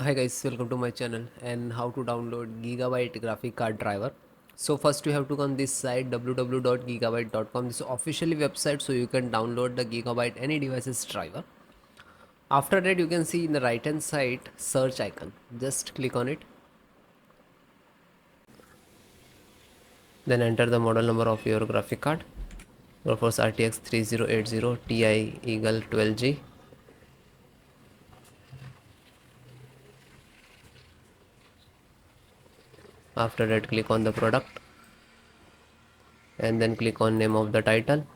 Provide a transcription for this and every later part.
Hi guys, welcome to my channel and how to download Gigabyte graphic card driver. So first you have to go on this site www.gigabyte.com. This is officially website, so you can download the Gigabyte any devices driver. After that you can see in the right hand side search icon. Just click on it. Then enter the model number of your graphic card. GeForce RTX 3080 Ti Eagle 12G. After that click on the product and then click on name of the title.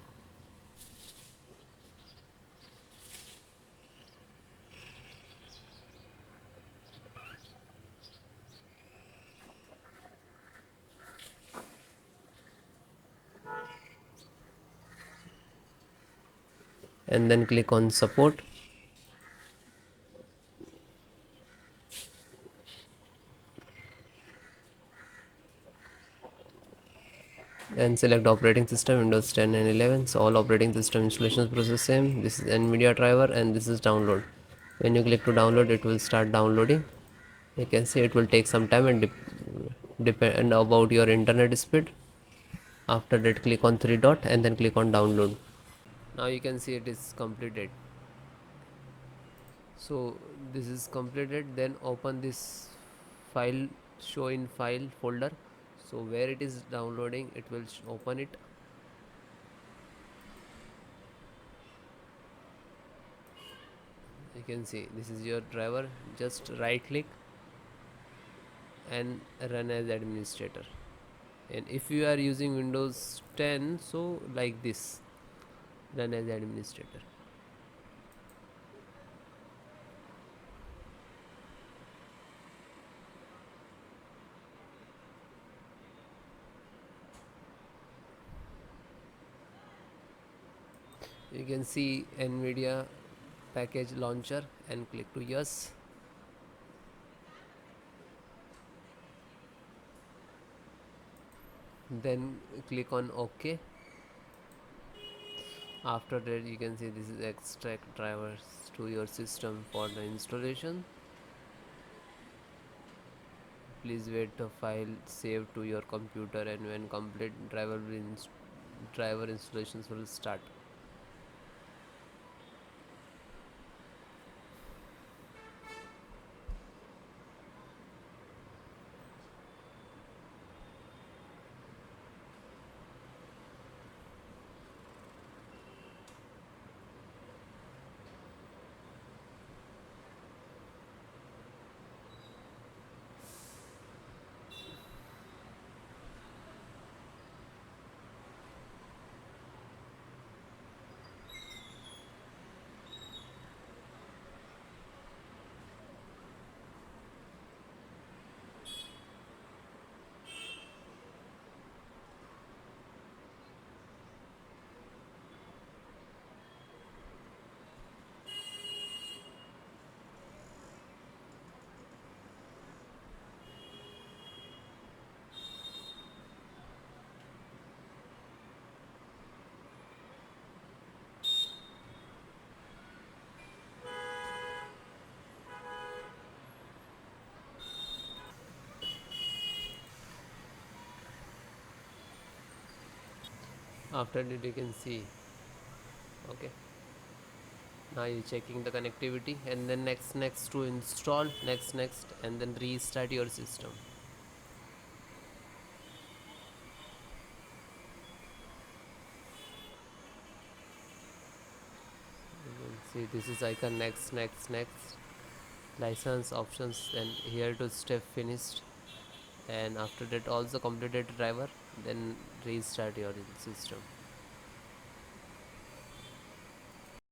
And then click on support. And select operating system Windows 10 and 11. So all operating system installations process same. This is Nvidia driver and this is download. When you click to download, it will start downloading. You can see it will take some time and depend about your internet speed. After that click on three dot and then click on download. Now you can see it is completed. So this is completed. Then open this file, show in file folder. So where it is downloading, it will open it. You can see this is your driver. Just right click and run as administrator. And if you are using Windows 10, so like this, run as administrator. You can see Nvidia package launcher and click to yes. Then click on OK. After that you can see this is extract drivers to your system for the installation. Please wait the file saved to your computer, and when complete driver installations will start. After that you can see, okay, now you're checking the connectivity, and then next to install, next and then restart your system. You can see this is icon next license options, and here to step finished. And after that also completed driver, then restart your system.